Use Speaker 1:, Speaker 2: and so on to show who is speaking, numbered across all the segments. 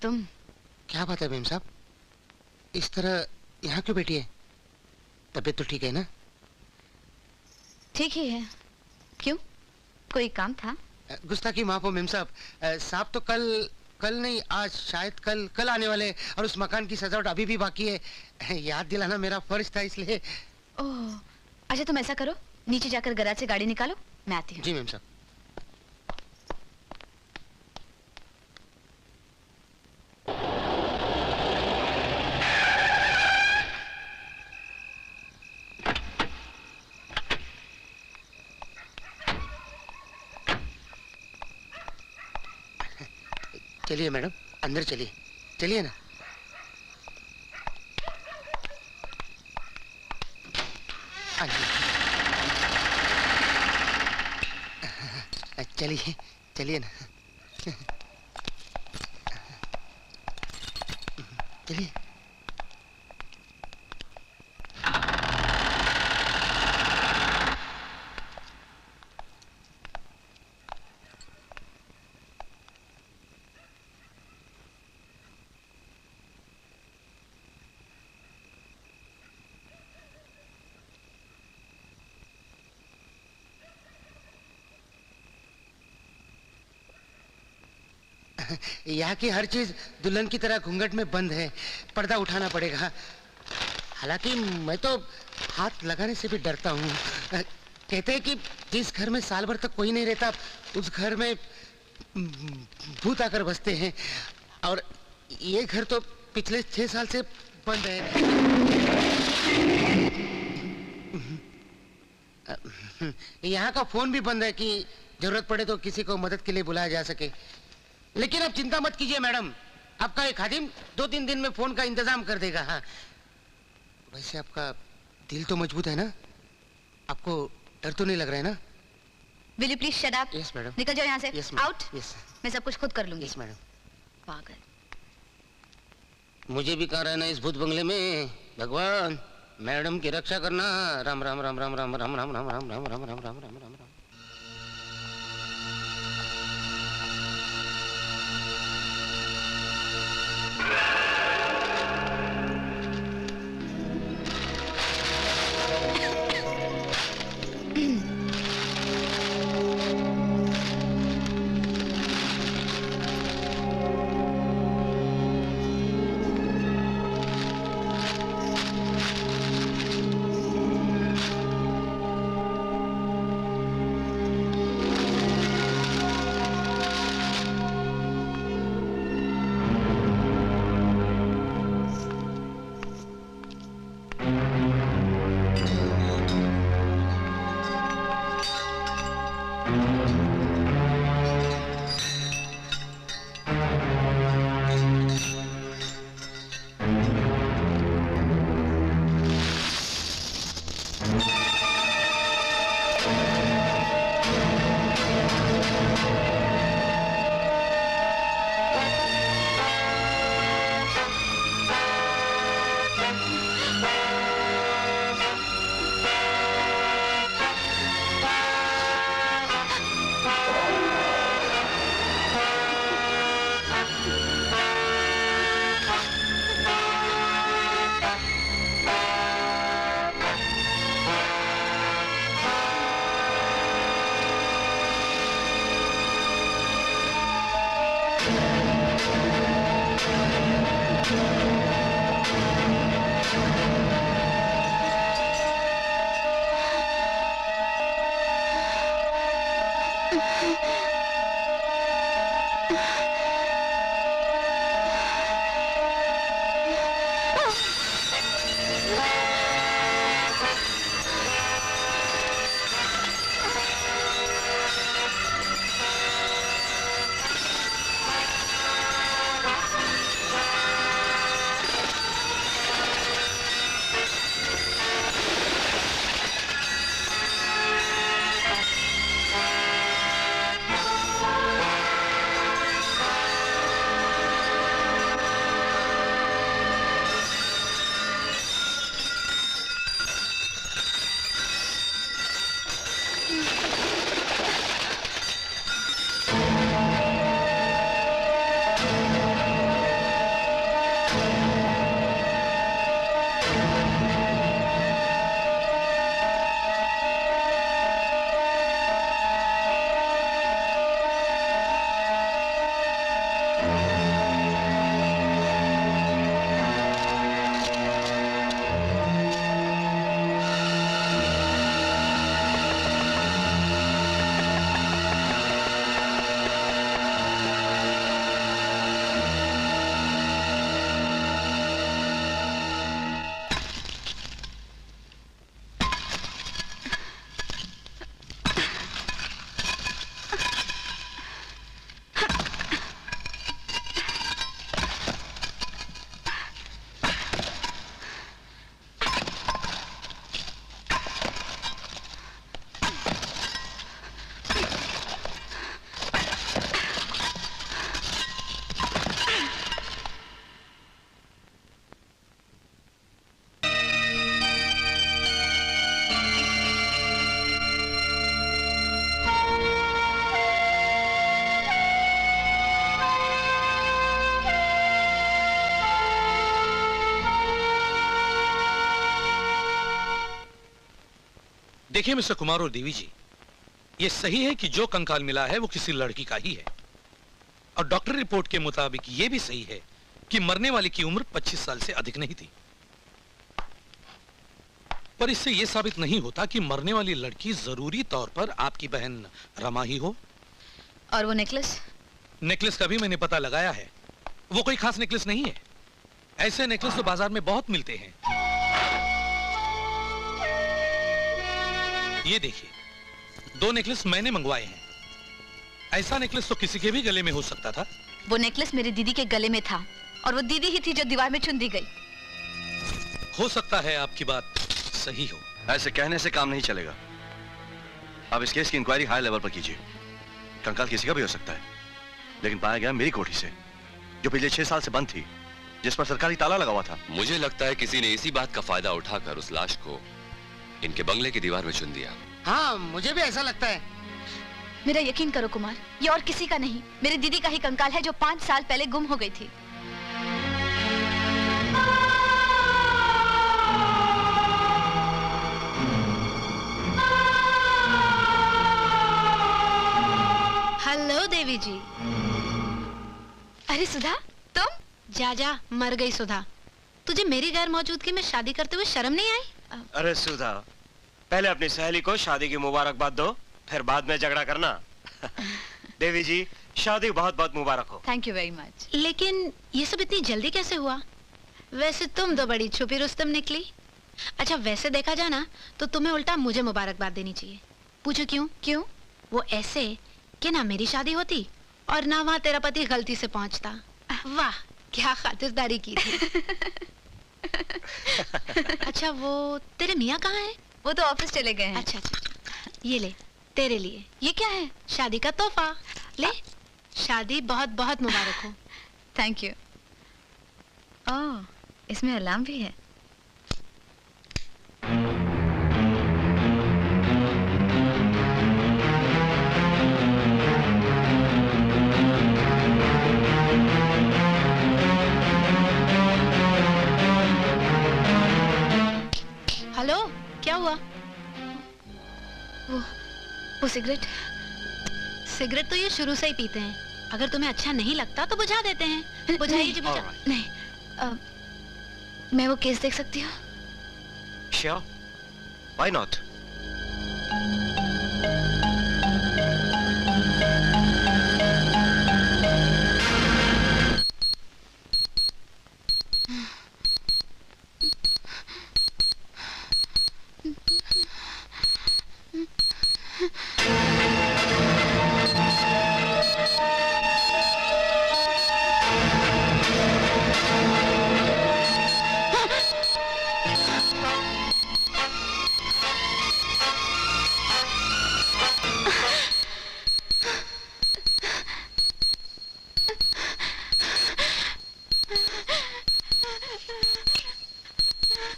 Speaker 1: तुम?
Speaker 2: क्या बात है मेम साहब, इस तरह यहाँ क्यों बैठी है? तबीयत तो ठीक है ना?
Speaker 1: ठीक ही है। क्यों, कोई काम था?
Speaker 2: गुस्ताखी माफ हो मेम साहब, साहब तो कल नहीं, आज शायद कल आने वाले, और उस मकान की सजावट अभी भी बाकी है। याद दिलाना मेरा फर्ज था, इसलिए।
Speaker 1: ओह, अच्छा तुम ऐसा करो, नीचे जाकर गैराज से गाड़ी निकालो, मैं आती हूँ।
Speaker 2: जी मेम साहब। चलिए मैडम, अंदर चलिए, चलिए ना। चलिए चलिए ना, चलिए। यहाँ की हर चीज दुल्हन की तरह घूंघट में बंद है, पर्दा उठाना पड़ेगा। हालांकि मैं तो हाथ लगाने से भी डरता हूँ। कहते हैं कि जिस घर में साल भर तक कोई नहीं रहता, उस घर में भूत आकर बसते हैं, और ये घर तो पिछले 6 साल से बंद है। यहाँ का फोन भी बंद है कि जरूरत पड़े तो किसी को मदद के लिए बुलाया जा सके। लेकिन आप चिंता मत कीजिए मैडम, आपका एक खादिम 2-3 दिन में फोन का इंतजाम कर देगा। हाँ, वैसे आपका दिल तो मजबूत है ना? आपको डर तो नहीं लग रहा है ना?
Speaker 1: Will you please shut up?
Speaker 2: Yes, madam.
Speaker 1: निकल जाओ यहाँ से।
Speaker 2: Yes,
Speaker 1: Out.
Speaker 2: Yes.
Speaker 1: मैं सब कुछ खुद कर लूंगी।
Speaker 2: Yes, madam.
Speaker 1: पागल।
Speaker 2: मुझे भी कहाँ रहना इस भूत बंगले में। भगवान, मैडम की रक्षा करना। राम राम राम राम राम राम राम राम राम राम राम राम राम राम राम।
Speaker 3: देखिए मिस्टर कुमार और देवी जी, ये सही है कि जो कंकाल मिला है वो किसी लड़की का ही है, और डॉक्टर रिपोर्ट के मुताबिक ये भी सही है कि मरने वाली की उम्र 25 साल से अधिक नहीं थी। पर इससे यह साबित नहीं होता कि मरने वाली लड़की जरूरी तौर पर आपकी बहन रमा ही हो।
Speaker 1: और वो नेकलेस?
Speaker 3: नेकलेस का भी मैंने पता लगाया है, वो कोई खास नेकलेस नहीं है। ऐसे नेकलेस तो बाजार में बहुत मिलते हैं। ये देखिए, 2 नेकलेस मैंने मंगवाए हैं। ऐसा नेकलेस तो किसी के भी गले में हो सकता था।
Speaker 1: वो नेकलेस मेरी दीदी के गले में था, और वो दीदी ही थी जो दीवार में चुन दी गई।
Speaker 3: हो सकता है आपकी बात सही हो।
Speaker 4: ऐसे कहने से काम नहीं चलेगा। अब इस केस की इंक्वायरी हाई लेवल पर कीजिए। कंकाल किसी का भी हो सकता है, लेकिन पाया गया मेरी कोठी से, जो पिछले 6 साल से बंद थी, जिस पर सरकारी ताला लगा हुआ था।
Speaker 5: मुझे लगता है किसी ने इसी बात का फायदा उठाकर उस लाश को इनके बंगले की दीवार में चुन दिया।
Speaker 2: हाँ, मुझे भी ऐसा लगता है।
Speaker 1: मेरा यकीन करो कुमार, ये और किसी का नहीं, मेरी दीदी का ही कंकाल है जो 5 साल पहले गुम हो गई थी।
Speaker 6: हेलो देवी जी।
Speaker 1: अरे सुधा, तुम?
Speaker 6: जा जा, मर गई सुधा। तुझे मेरी गैर मौजूदगी में शादी करते हुए शर्म नहीं आई?
Speaker 7: अरे सुधा, पहले अपनी सहेली को शादी की मुबारकबाद दो, फिर बाद में झगड़ा करना। देवी जी, शादी बहुत बहुत मुबारक हो।
Speaker 1: Thank you very much.
Speaker 6: लेकिन ये सब इतनी जल्दी कैसे हुआ? वैसे तुम तो बड़ी छुपी रुस्तम निकली। अच्छा, वैसे देखा जाना तो तुम्हें उल्टा मुझे मुबारकबाद देनी चाहिए। पूछो क्यों?
Speaker 1: क्यों?
Speaker 6: वो ऐसे कि ना मेरी शादी होती और ना वहाँ तेरा पति गलती से पहुंचता। वाह, क्या खातिरदारी की थी। अच्छा, वो तेरे मियाँ कहाँ हैं?
Speaker 1: वो तो ऑफिस चले गए हैं।
Speaker 6: अच्छा अच्छा, ये ले तेरे लिए।
Speaker 1: ये क्या है?
Speaker 6: शादी का तोहफा ले। शादी बहुत बहुत मुबारक हो।
Speaker 1: Thank you. ओह, इसमें अलार्म भी है।
Speaker 6: हेलो, क्या हुआ?
Speaker 1: वो सिगरेट।
Speaker 6: सिगरेट तो ये शुरू से ही पीते हैं। अगर तुम्हें अच्छा नहीं लगता तो बुझा देते हैं। बुझाइए जी, बुझा।
Speaker 1: नहीं, मैं वो केस देख सकती हूँ?
Speaker 7: Sure, why not?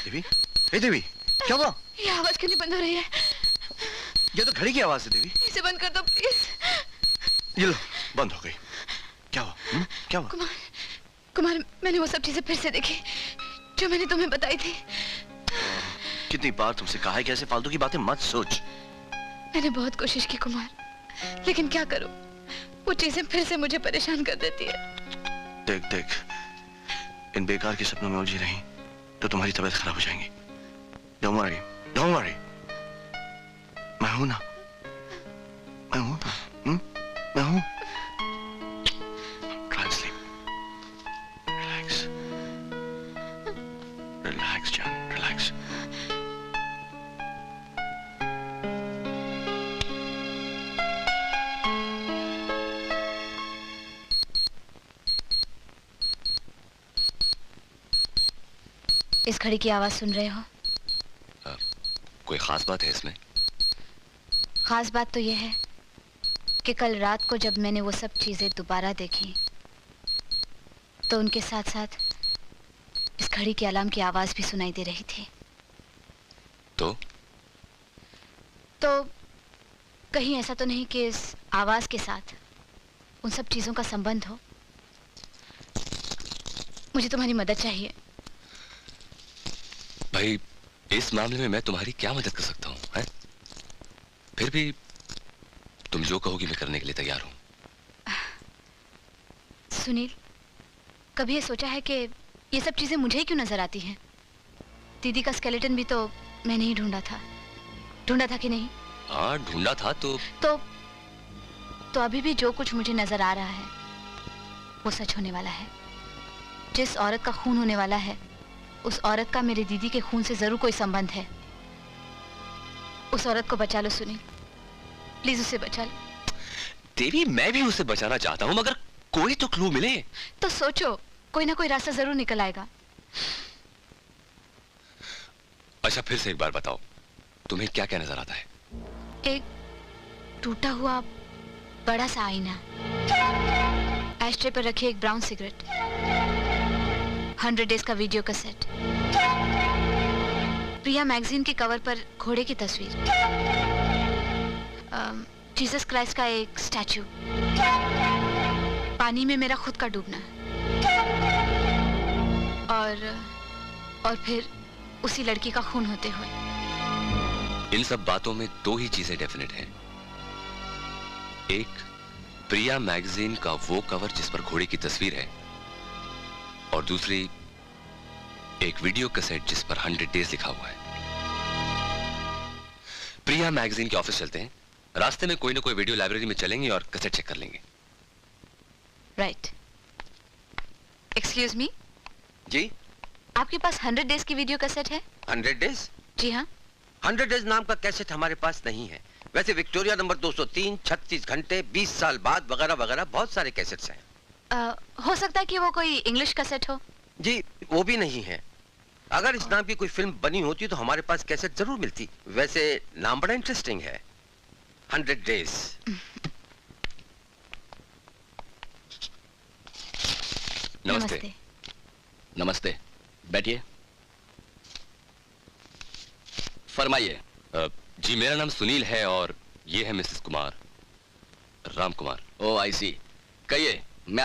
Speaker 4: देवी, हे देवी, क्या हुआ?
Speaker 1: ये आवाज क्यों नहीं बंद हो रही है?
Speaker 4: ये तो घड़ी की आवाज है देवी।
Speaker 1: इसे बंद कर दो प्लीज।
Speaker 4: ये लो, बंद हो गई। क्या हुआ? क्या हुआ?
Speaker 1: कुमार, मैंने वो सब चीजें फिर से देखी जो मैंने तुम्हें बताई थी।
Speaker 4: कितनी बार तुमसे कहा है कि ऐसे फालतू की बातें मत सोच।
Speaker 1: मैंने बहुत कोशिश की कुमार, लेकिन क्या करूं, वो चीजें फिर से मुझे परेशान कर देती है।
Speaker 4: देख देख, इन बेकार के सपनों में उलझी रही तो तुम्हारी तबीयत खराब हो जाएगी। Don't worry, don't worry। मैं हूं ना, मैं हूं ना, मैं हूं। Try and sleep. Relax, relax, John, relax।
Speaker 1: इस घड़ी की आवाज सुन रहे हो?
Speaker 5: कोई खास बात है इसमें?
Speaker 1: खास बात तो यह है कि कल रात को जब मैंने वो सब चीजें दोबारा देखी तो उनके साथ साथ इस घड़ी के अलार्म की आवाज भी सुनाई दे रही थी।
Speaker 5: तो
Speaker 1: कहीं ऐसा तो नहीं कि इस आवाज के साथ उन सब चीजों का संबंध हो? मुझे तुम्हारी मदद चाहिए।
Speaker 5: भाई, इस मामले में मैं तुम्हारी क्या मदद कर सकता हूँ? फिर भी तुम जो कहोगी मैं करने के लिए तैयार हूं।
Speaker 1: सुनील, कभी ये सोचा है कि ये सब चीजें मुझे ही क्यों नजर आती हैं? दीदी का स्केलेटन भी तो मैंने ही ढूंढा था कि नहीं?
Speaker 5: हाँ, ढूंढा था
Speaker 1: तो अभी भी जो कुछ मुझे नजर आ रहा है वो सच होने वाला है। जिस औरत का खून होने वाला है उस औरत का मेरी दीदी के खून से जरूर कोई संबंध है। उस औरत को बचा लो सुनील, प्लीज उसे बचा लो।
Speaker 5: देवी, मैं भी उसे बचाना चाहता हूं, मगर कोई तो क्लू मिले।
Speaker 1: तो सोचो, कोई ना कोई रास्ता जरूर निकल आएगा।
Speaker 5: अच्छा, फिर से एक बार बताओ, तुम्हें क्या क्या नजर आता है?
Speaker 1: एक टूटा हुआ बड़ा सा आईना, एस्ट्रे पर रखी एक ब्राउन सिगरेट, 100 डेज का वीडियो कैसेट, प्रिया मैगजीन के कवर पर घोड़े की तस्वीर, जीसस क्राइस्ट का एक स्टैचू, पानी में मेरा खुद का डूबना और फिर उसी लड़की का खून होते हुए।
Speaker 5: इन सब बातों में दो ही चीजें डेफिनेट हैं। एक, प्रिया मैगजीन का वो कवर जिस पर घोड़े की तस्वीर है, और दूसरी एक वीडियो कैसेट जिस पर 100 डेज लिखा हुआ है। प्रिया मैगजीन के ऑफिस चलते हैं, रास्ते में कोई ना कोई वीडियो लाइब्रेरी में चलेंगे और कैसेट चेक कर लेंगे।
Speaker 1: राइट। Excuse me.
Speaker 8: जी,
Speaker 1: आपके पास 100 डेज की वीडियो कैसेट है?
Speaker 8: 100 डेज?
Speaker 1: जी हाँ।
Speaker 8: 100 डेज नाम का कैसेट हमारे पास नहीं है। वैसे विक्टोरिया नंबर 203, 36 घंटे, 20 साल बाद वगैरह वगैरह बहुत सारे कैसेट्स हैं।
Speaker 1: हो सकता है कि वो कोई इंग्लिश कैसेट हो।
Speaker 8: जी, वो भी नहीं है। अगर इस नाम की कोई फिल्म बनी होती तो हमारे पास कैसेट जरूर मिलती। वैसे नाम बड़ा इंटरेस्टिंग है, 100 डेज।
Speaker 5: नमस्ते।
Speaker 9: नमस्ते, बैठिए। फरमाइए।
Speaker 5: जी, मेरा नाम सुनील है और ये है मिसेस कुमार, राम कुमार।
Speaker 9: ओ आई सी। कहिए,